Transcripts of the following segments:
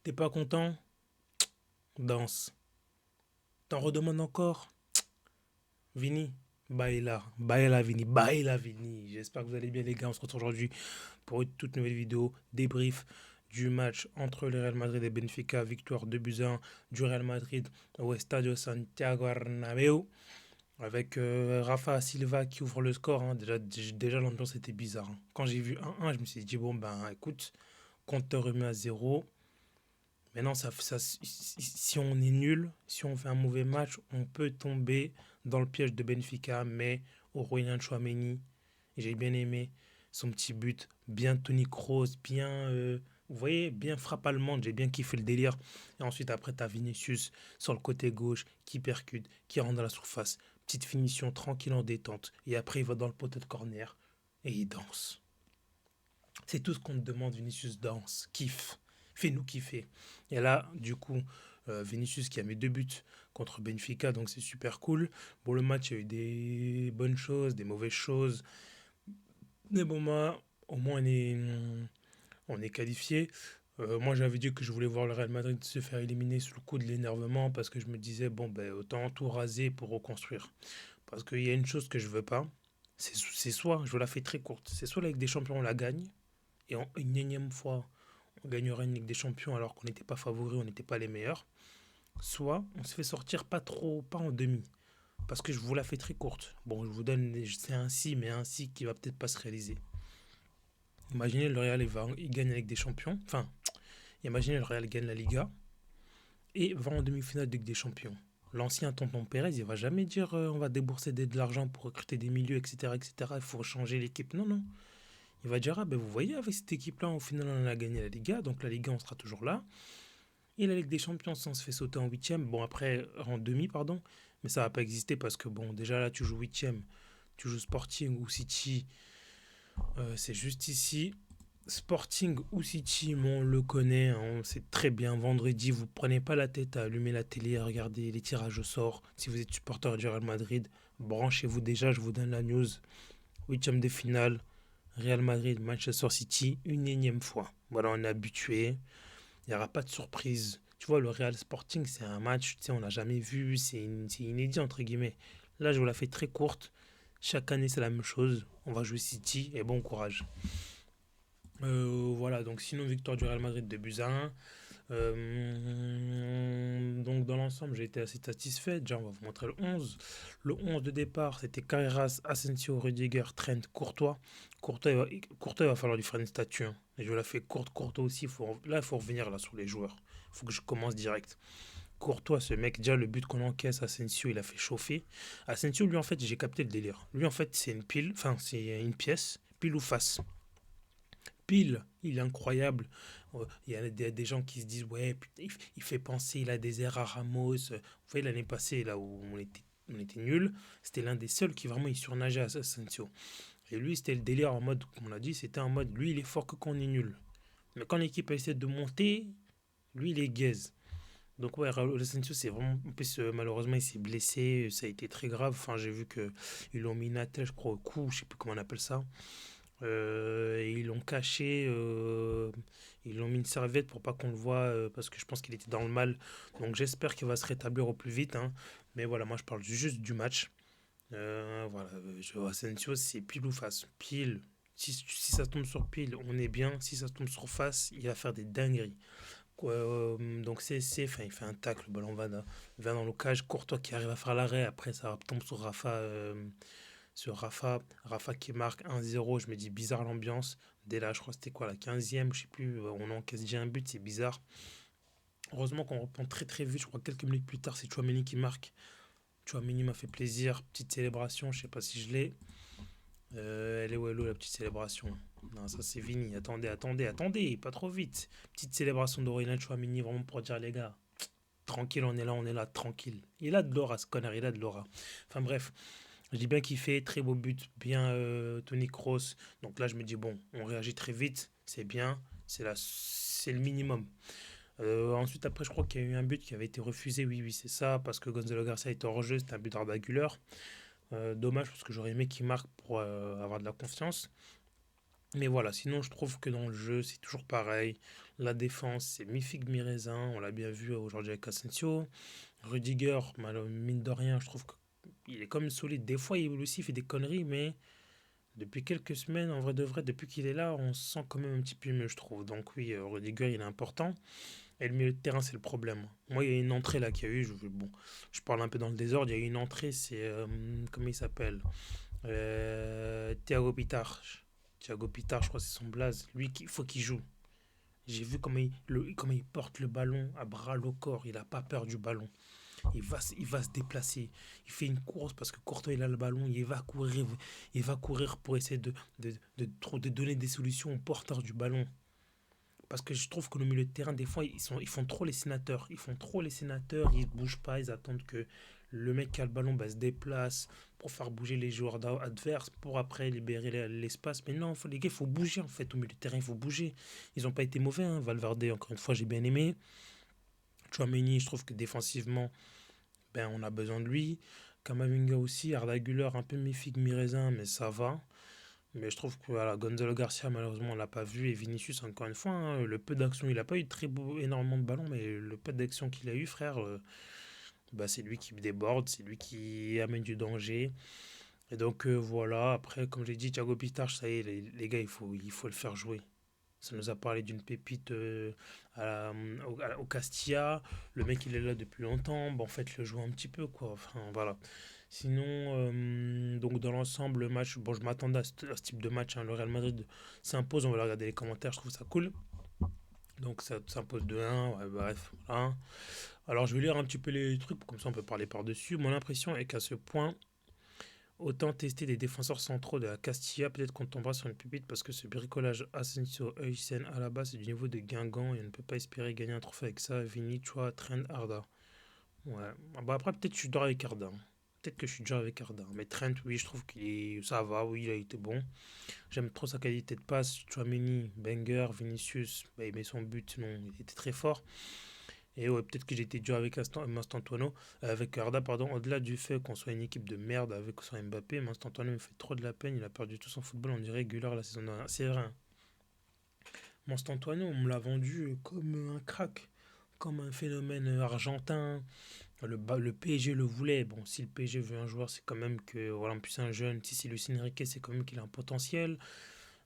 T'es pas content? Danse. T'en redemandes encore? Vini? Baila Vini, baila Vini. J'espère que vous allez bien les gars. On se retrouve aujourd'hui pour une toute nouvelle vidéo débrief du match entre le Real Madrid et Benfica. Victoire 2-1 du Real Madrid au Estadio Santiago Bernabéu. Avec Rafa Silva qui ouvre le score, hein. Déjà l'ambiance était bizarre, hein. Quand j'ai vu 1-1, je me suis dit, bon ben écoute, compteur remis à 0. Maintenant, si on est nul, si on fait un mauvais match, on peut tomber dans le piège de Benfica. Mais Aurélien Tchouaméni, j'ai bien aimé son petit but, bien Toni Kroos, bien, vous voyez, bien frappe allemande, j'ai bien kiffé le délire. Et ensuite, après, tu as Vinicius sur le côté gauche qui percute, qui rentre dans la surface. Petite finition tranquille en détente. Et après, il va dans le poteau de corner et il danse. C'est tout ce qu'on te demande, Vinicius, danse, kiffe, fais-nous kiffer. Et là, du coup, Vinicius qui a mis 2 buts contre Benfica, donc c'est super cool. Bon, le match, il y a eu des bonnes choses, des mauvaises choses. Mais bon, moi, au moins, on est qualifié. Moi, j'avais dit que je voulais voir le Real Madrid se faire éliminer sous le coup de l'énervement parce que je me disais, bon, ben, autant tout raser pour reconstruire. Parce qu'il y a une chose que je veux pas, c'est soit, je vous la fais très courte, c'est soit la Ligue des Champions, on la gagne, et une énième fois, on gagnera une Ligue des Champions alors qu'on n'était pas favori, on n'était pas les meilleurs. Soit on se fait sortir pas trop, pas en demi. Parce que je vous la fais très courte. Bon, je vous donne, c'est un si, mais un si qui va peut-être pas se réaliser. Imaginez le Real, il gagne la Ligue des Champions. Enfin, imaginez le Real gagne la Liga et va en demi-finale de Ligue des Champions. L'ancien tonton Pérez, il va jamais dire on va débourser de l'argent pour recruter des milieux, etc., etc. Il faut changer l'équipe. Non, non. Il va dire ah ben vous voyez, avec cette équipe-là, au final, on a gagné la Liga. Donc la Liga, on sera toujours là. Et la Ligue des Champions, si on se fait sauter en huitième, bon après en demi, pardon, mais ça va pas exister parce que bon, déjà là tu joues huitième, tu joues Sporting ou City, c'est juste ici. Sporting ou City, bon, on le connaît, hein, on sait très bien. Vendredi, vous prenez pas la tête à allumer la télé, à regarder les tirages au sort. Si vous êtes supporter du Real Madrid, branchez-vous déjà, je vous donne la news. Huitième de finale, Real Madrid, Manchester City, une énième fois. Voilà, on est habitué. Il n'y aura pas de surprise. Tu vois, le Real Sporting, c'est un match, tu sais, on n'a jamais vu, c'est inédit, entre guillemets. Là, je vous la fais très courte. Chaque année, c'est la même chose. On va jouer City et bon courage. Voilà, donc sinon, victoire du Real Madrid de buts à 1. Donc dans l'ensemble, j'ai été assez satisfait. Déjà, on va vous montrer le 11. Le 11 de départ, c'était Carreras, Asensio, Rudiger, Trent, Courtois. Courtois, il va falloir lui faire une statue, hein. Et je la fais courte, Courtois aussi. Là, il faut revenir là, sur les joueurs. Il faut que je commence direct. Courtois, ce mec, déjà, le but qu'on encaisse, Asensio, il a fait chauffer. Asensio, lui, en fait, j'ai capté le délire. Lui, en fait, c'est une pile, enfin, c'est une pièce, pile ou face. Pile, il est incroyable. Il y a des gens qui se disent, ouais, putain, il fait penser, il a des airs à Ramos. Vous voyez, l'année passée, là où on était nuls, c'était l'un des seuls qui vraiment il surnageait à Asensio. Et lui, c'était le délire en mode, comme on l'a dit, c'était en mode, lui, il est fort que quand on est nul. Mais quand l'équipe essaie de monter, lui, il est gaze. Donc, ouais, Raúl Asensio, c'est vraiment. En plus, malheureusement, il s'est blessé, ça a été très grave. Enfin, j'ai vu qu'ils l'ont mis une attelle, je crois, au cou, je sais plus comment on appelle ça. Et ils l'ont caché, ils l'ont mis une serviette pour pas qu'on le voit, parce que je pense qu'il était dans le mal. Donc j'espère qu'il va se rétablir au plus vite, hein. Mais voilà, moi je parle juste du match. Voilà, Asensio, c'est pile ou face. Pile, si ça tombe sur pile, on est bien. Si ça tombe sur face, il va faire des dingueries. Donc enfin, il fait un tacle, le ballon va dans le cage. Courtois qui arrive à faire l'arrêt. Après, ça tombe sur Rafa. Rafa qui marque 1-0, je me dis bizarre l'ambiance. Dès là, je crois que c'était quoi, la 15e, je sais plus, on encaisse déjà un but, c'est bizarre. Heureusement qu'on reprend très très vite, je crois que quelques minutes plus tard, c'est Chouameni qui marque. Chouameni m'a fait plaisir, petite célébration, je sais pas si je l'ai. Elle est où, la petite célébration? Non, ça c'est fini, attendez, pas trop vite. Petite célébration d'Aurélien Chouameni, vraiment pour dire les gars, tranquille, on est là, tranquille. Il a de l'aura ce connard, il a de l'aura. Enfin bref, j'ai bien kiffé, très beau but, bien Tony Kroos. Donc là, je me dis, bon, on réagit très vite, c'est bien, c'est le minimum. Ensuite, après, je crois qu'il y a eu un but qui avait été refusé, oui, oui, c'est ça, parce que Gonzalo Garcia était hors jeu, c'était un but d'Arda Güler. Dommage, parce que j'aurais aimé qu'il marque pour avoir de la confiance. Mais voilà, sinon je trouve que dans le jeu, c'est toujours pareil. La défense, c'est mi-figue, mi-raisin. On l'a bien vu aujourd'hui avec Asensio. Rudiger, mine de rien, je trouve qu'il est quand même solide. Des fois, il aussi fait des conneries, mais depuis quelques semaines, en vrai de vrai, depuis qu'il est là, on se sent quand même un petit peu mieux, je trouve. Donc oui, Rudiger, il est important. Et le milieu de terrain, c'est le problème. Moi, il y a une entrée là qu'il y a eu. Bon, je parle un peu dans le désordre. Il y a eu une entrée, c'est. Comment il s'appelle Thiago Pitar. Thiago Pitar, je crois que c'est son blaze. Lui, il faut qu'il joue. J'ai vu comment il porte le ballon à bras le corps. Il n'a pas peur du ballon. Il va se déplacer. Il fait une course parce que Courtois il a le ballon. Il va courir pour essayer de donner des solutions aux porteurs du ballon. Parce que je trouve que le milieu de terrain, des fois, ils font trop les sénateurs. Ils font trop les sénateurs, ils ne bougent pas, ils attendent que le mec qui a le ballon se déplace pour faire bouger les joueurs adverses, pour après libérer l'espace. Mais non, les gars, il faut bouger en fait au milieu de terrain, il faut bouger. Ils n'ont pas été mauvais, hein. Valverde, encore une fois, j'ai bien aimé. Chouameni, je trouve que défensivement, ben, on a besoin de lui. Kamavinga aussi, Arda Güler, un peu mi-figue, mi-raisin, mais ça va. Mais je trouve que voilà, Gonzalo Garcia, malheureusement, on l'a pas vu. Et Vinicius, encore une fois, hein, le peu d'action, il n'a pas eu énormément de ballons, mais le peu d'action qu'il a eu, frère, bah, c'est lui qui déborde, c'est lui qui amène du danger. Et donc voilà, après, comme j'ai dit, Thiago Pittard, ça y est, les gars, il faut le faire jouer. Ça nous a parlé d'une pépite au Castilla. Le mec, il est là depuis longtemps. Bon, en fait, le jouer un petit peu, quoi. Enfin, voilà. Sinon, donc dans l'ensemble, le match, bon, je m'attendais à ce type de match, hein. Le Real Madrid s'impose, on va regarder les commentaires, je trouve ça cool. Donc ça s'impose 2-1, ouais, bref, voilà. Alors je vais lire un petit peu les trucs, comme ça on peut parler par-dessus. Mon impression est qu'à ce point, autant tester des défenseurs centraux de la Castilla, peut-être qu'on tombera sur une pépite parce que ce bricolage Asensio, Heusen à la base c'est du niveau de Guingamp et on ne peut pas espérer gagner un trophée avec ça. Vini, Chua, Trent, Arda. Ouais. Ah bah après, peut-être que je suis dur avec Arda. Peut-être que je suis dur avec Arda. Mais Trent, oui, je trouve ça va, oui, il a été bon. J'aime trop sa qualité de passe. Chouameni, Banger, Vinicius, bah, il met son but, sinon il était très fort. Et ouais, peut-être que j'ai été dur avec Mastantuono, avec Arda, pardon, au-delà du fait qu'on soit une équipe de merde avec son Mbappé, Mastantuono me fait trop de la peine, il a perdu tout son football, on dirait régulier la saison dernière. C'est vrai, hein. Mastantuono, on me l'a vendu comme un crack, comme un phénomène argentin. Le PSG le voulait. Bon, si le PSG veut un joueur, c'est quand même que, voilà, en plus c'est un jeune. Si c'est Luis Enrique, c'est quand même qu'il a un potentiel.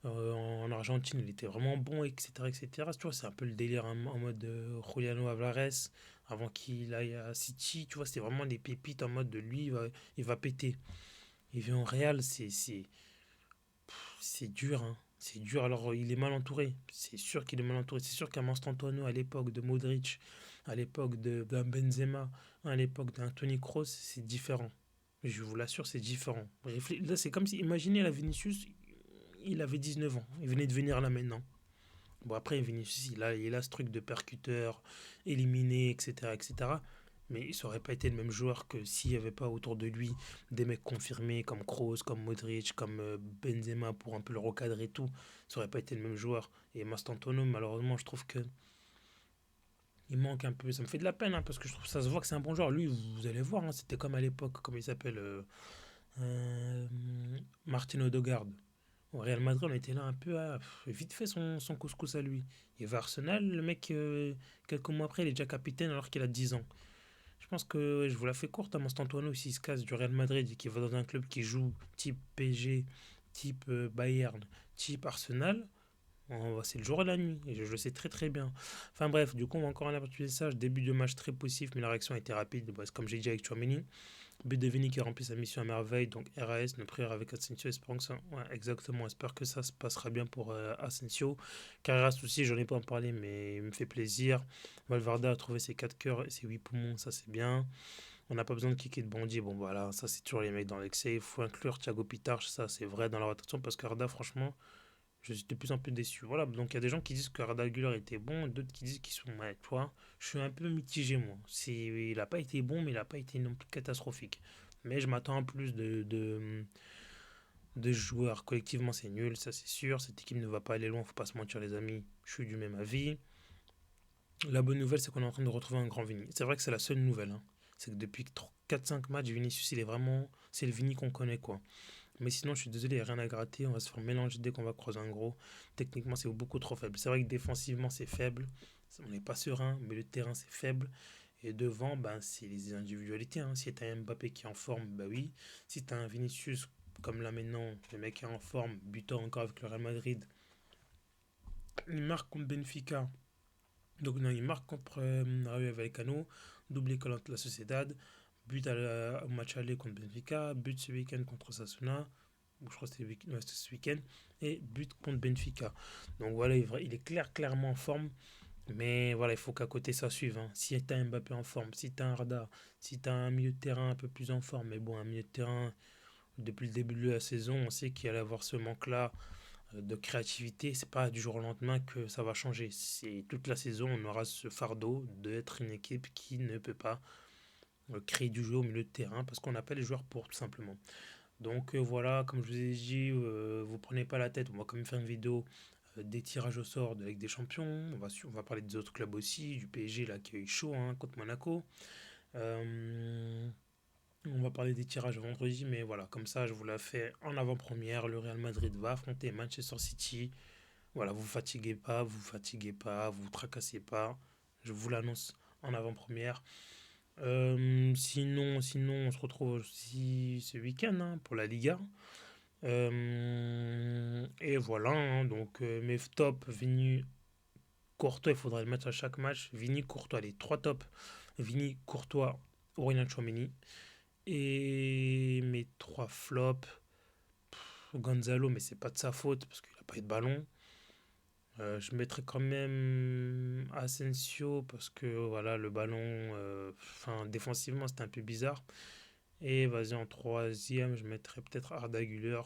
En Argentine, il était vraiment bon, etc. etc. Tu vois, c'est un peu le délire en mode Juliano Alvarez avant qu'il aille à City. Tu vois, c'était vraiment des pépites en mode de lui, il va péter. Il vient en Real, c'est dur, hein. C'est dur. Alors, il est mal entouré. C'est sûr qu'il est mal entouré. C'est sûr qu'un Antonio à l'époque de Modric, à l'époque d'un Benzema, à l'époque d'un Toni Kroos, c'est différent. Je vous l'assure, c'est différent. Là, c'est comme si, imaginez la Vinicius, il avait 19 ans. Il venait de venir là maintenant. Bon, après, Vinicius, il a ce truc de percuteur, éliminé, etc., etc. Mais ça aurait pas été le même joueur que s'il n'y avait pas autour de lui des mecs confirmés comme Kroos, comme Modric, comme Benzema pour un peu le recadrer et tout. Ça aurait pas été le même joueur. Et Mastantuono, malheureusement, je trouve que il manque un peu. Ça me fait de la peine, hein, parce que je trouve ça se voit que c'est un bon joueur. Lui, vous allez voir, hein, c'était comme à l'époque, comment il s'appelle euh, Martin Odegaard. Au Real Madrid, on était là un peu à vite fait son couscous à lui. Il va à Arsenal, le mec, quelques mois après, il est déjà capitaine alors qu'il a 10 ans. Je pense que ouais, je vous la fais courte à Antoine s'il se casse du Real Madrid et qu'il va dans un club qui joue type PSG, type Bayern, type Arsenal. C'est le jour et la nuit, et je le sais très très bien. Enfin bref, du coup, on va encore un aperçu ça. Début de match très poussif, mais la réaction a été rapide. Bah, c'est comme j'ai dit avec Chouameni. But de Vini qui remplit sa mission à merveille, donc RAS, notre prière avec Asensio, espérons que ça, ouais, exactement, j'espère que ça se passera bien pour Asensio. Carreras aussi, j'en ai pas en parlé, mais il me fait plaisir. Valverde a trouvé ses 4 cœurs et ses 8 poumons, ça c'est bien. On n'a pas besoin de kicker de Bondy, bon voilà, ça c'est toujours les mecs dans l'excès. Il faut inclure Thiago Pittard, ça c'est vrai dans la rotation, parce qu'Arda, franchement, je suis de plus en plus déçu. Voilà, donc il y a des gens qui disent que Arda Güler était bon, d'autres qui disent qu'ils sont ouais, tu vois. Je suis un peu mitigé, moi. Il n'a pas été bon, mais il n'a pas été non plus catastrophique. Mais je m'attends à plus de joueurs. Collectivement, c'est nul, ça c'est sûr. Cette équipe ne va pas aller loin, faut pas se mentir, les amis. Je suis du même avis. La bonne nouvelle, c'est qu'on est en train de retrouver un grand Vini. C'est vrai que c'est la seule nouvelle, hein. C'est que depuis 4-5 matchs, Vinicius, il est vraiment. C'est le Vini qu'on connaît, quoi. Mais sinon, je suis désolé, il n'y a rien à gratter. On va se faire mélanger dès qu'on va croiser un gros. Techniquement, c'est beaucoup trop faible. C'est vrai que défensivement, c'est faible. On n'est pas serein, mais le terrain, c'est faible. Et devant, ben, c'est les individualités, hein. Si tu as un Mbappé qui est en forme, bah oui. Si tu as un Vinicius, comme là maintenant, le mec qui est en forme, buteur encore avec le Real Madrid, il marque contre Benfica. Donc non, il marque contre Rayo Vallecano, doublé contre la Sociedad, but au match aller contre Benfica, but ce week-end contre Sasuna, ou je crois que c'était ouais, c'était ce week-end, et but contre Benfica. Donc voilà, il est clairement en forme, mais voilà, il faut qu'à côté ça suive, hein. Si tu as un Mbappé en forme, si tu as un Arda, si tu as un milieu de terrain un peu plus en forme, mais bon, un milieu de terrain, depuis le début de la saison, on sait qu'il allait avoir ce manque-là de créativité. C'est pas du jour au lendemain que ça va changer. C'est toute la saison, on aura ce fardeau d'être une équipe qui ne peut pas créer du jeu au milieu de terrain parce qu'on n'a pas les joueurs pour tout simplement. Donc voilà, comme je vous ai dit, vous prenez pas la tête. On va quand même faire une vidéo des tirages au sort de la Ligue des Champions. On va parler des autres clubs aussi, du PSG là qui a eu chaud hein, contre Monaco. Euh, on va parler des tirages vendredi, mais voilà, comme ça, je vous la fais en avant-première. Le Real Madrid va affronter Manchester City. Voilà, vous fatiguez pas, vous fatiguez pas, vous tracassez pas. Je vous l'annonce en avant-première. Sinon, on se retrouve aussi ce week-end hein, pour la Liga. Et voilà, hein, donc mes tops, Vini, Courtois, il faudra le mettre à chaque match. Vini, Courtois, les trois tops. Vini, Courtois, Aurélien Tchouameni. Et mes trois flops, Gonzalo, mais c'est pas de sa faute parce qu'il a pas eu de ballon. Je mettrais quand même Asensio parce que voilà, le ballon, enfin défensivement c'était un peu bizarre. Et vas-y en troisième, je mettrais peut-être Arda Güler.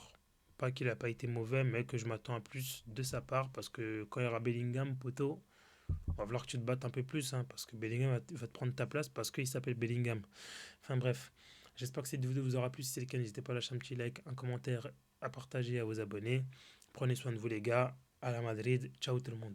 Pas qu'il a pas été mauvais, mais que je m'attends à plus de sa part parce que quand il y aura Bellingham, poteau, va falloir que tu te battes un peu plus hein, parce que Bellingham va te prendre ta place parce qu'il s'appelle Bellingham. Enfin bref, j'espère que cette vidéo vous aura plu. Si c'est le cas, n'hésitez pas à lâcher un petit like, un commentaire, à partager, à vous abonner. Prenez soin de vous les gars. À la Madrid. Ciao tout le monde.